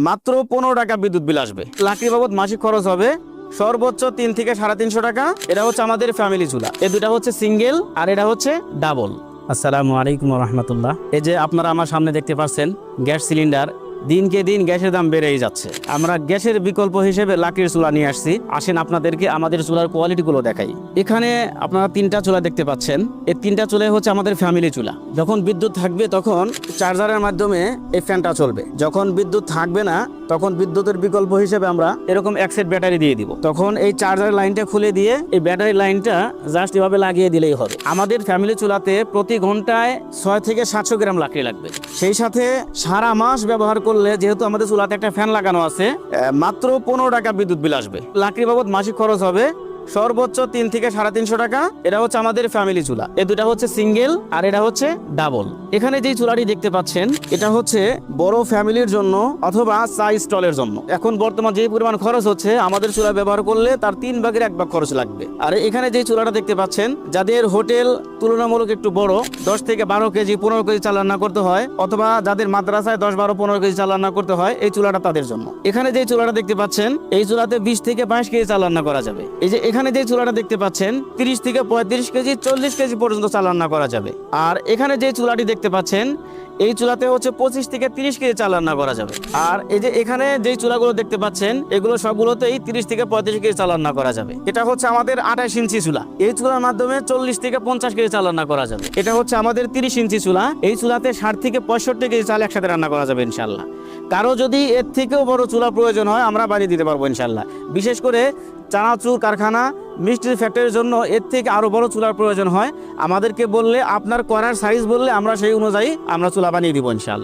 মাত্র 15 টাকা বিদ্যুৎ বিল আসবে। লাকড়ি বাবদ মাসিক খরচ হবে সর্বোচ্চ 3 থেকে 350 টাকা। এটা হচ্ছে আমাদের ফ্যামিলি চুলা। এই দুটা হচ্ছে সিঙ্গেল আর এটা হচ্ছে ডাবল। আসসালামু আলাইকুম রহমতুল্লাহ। এই যে আপনারা আমার সামনে দেখতে পাচ্ছেন গ্যাস সিলিন্ডার। দিনকে দিন গ্যাসের দাম বেড়েই যাচ্ছে। আমরা গ্যাসের বিকল্প হিসেবে লাকড়ির চুলা নিয়ে আসছি। আসেন আপনাদেরকে আমাদের চুলার কোয়ালিটিগুলো দেখাই। এখানে আপনারা 3টা চুলা দেখতে পাচ্ছেন। এই 3টা চুলাই হচ্ছে আমাদের ফ্যামিলি চুলা। যখন বিদ্যুৎ থাকবে তখন চার্জারের মাধ্যমে এই ফ্যানটা চলবে। যখন বিদ্যুৎ থাকবে না তখন বিদ্যুতের বিকল্প হিসেবে আমরা এরকম এক সেট ব্যাটারি দিয়ে দিব। তখন এই চার্জারের লাইনটা খুলে দিয়ে এই ব্যাটারি লাইনটা জাস্ট এভাবে লাগিয়ে দিলেই হবে। আমাদের ফ্যামিলি চুলাতে প্রতি ঘন্টায় 6 থেকে 700 গ্রাম লাকড়ি লাগবে। সেই সাথে সারা মাস ব্যবহার করলে, যেহেতু আমাদের চুলাতে একটা ফ্যান লাগানো আছে, মাত্র 15 টাকা বিদ্যুৎ বিল আসবে। লাকড়ি বাবদ মাসিক খরচ হবে সর্বোচ্চ 3 থেকে 350 টাকা। এটা হচ্ছে আমাদের ফ্যামিলি চুলা। এই দুটা হচ্ছে সিঙ্গেল আর এটা হচ্ছে ডাবল। এখানে যে চুলাটি দেখতে পাচ্ছেন এটা হচ্ছে বড় ফ্যামিলির জন্য অথবা চা স্টলের জন্য। এখন বর্তমান যে পরিমাণ খরচ হচ্ছে, আমাদের চুলা ব্যবহার করলে তার 3 ভাগের 1 ভাগ খরচ লাগবে। আর এখানে যে চুলাটা দেখতে পাচ্ছেন, যাদের হোটেল তুলনামূলক একটু বড়, 10 থেকে 12 কেজি 15 কেজি চাল রান্না করতে হয়, অথবা যাদের মাদ্রাসায় 10, 12, 15 কেজি চাল রান্না করতে হয়, এই চুলাটা তাদের জন্য। এখানে যে চুলাটা দেখতে পাচ্ছেন, এই চুলাতে 20 থেকে 22 কেজি চাল রান্না করা যাবে। এই যে এখানে যে চুলাটা দেখতে পাচ্ছেন, 30 থেকে 35 কেজি 40 কেজি পর্যন্ত চাল রান্না করা যাবে। আর এখানে যে চুলাটি দেখতে পাচ্ছেন, এই চুলাতে হচ্ছে 25 থেকে 30 কেজি চাল রান্না করা যাবে। আর এই যে এখানে যে চুলাগুলো দেখতে পাচ্ছেন, এগুলো সবগুলোতেই 30 থেকে 35 কেজি চাল রান্না করা যাবে। এটা হচ্ছে আমাদের 28 ইঞ্চি চুলা। এই চুলার মাধ্যমে 40 থেকে 50 কেজি চাল রান্না করা যাবে। এটা হচ্ছে আমাদের 30 ইঞ্চি চুলা। এই চুলাতে 60 থেকে 65 কেজি চাল একসাথে রান্না করা যাবে ইনশাল্লাহ। কারো যদি এর থেকেও বড় চুলা প্রয়োজন হয়, আমরা বানিয়ে দিতে পারবো ইনশাল্লাহ। বিশেষ করে চানাচুর কারখানা, মিষ্টির ফ্যাক্টরির জন্য এর থেকে আরো বড় চুলার প্রয়োজন হয়। আমাদেরকে বললে, আপনার করার সাইজ বললে আমরা সেই অনুযায়ী আমরা চুলা বানিয়ে দিব ইনশাল্লাহ।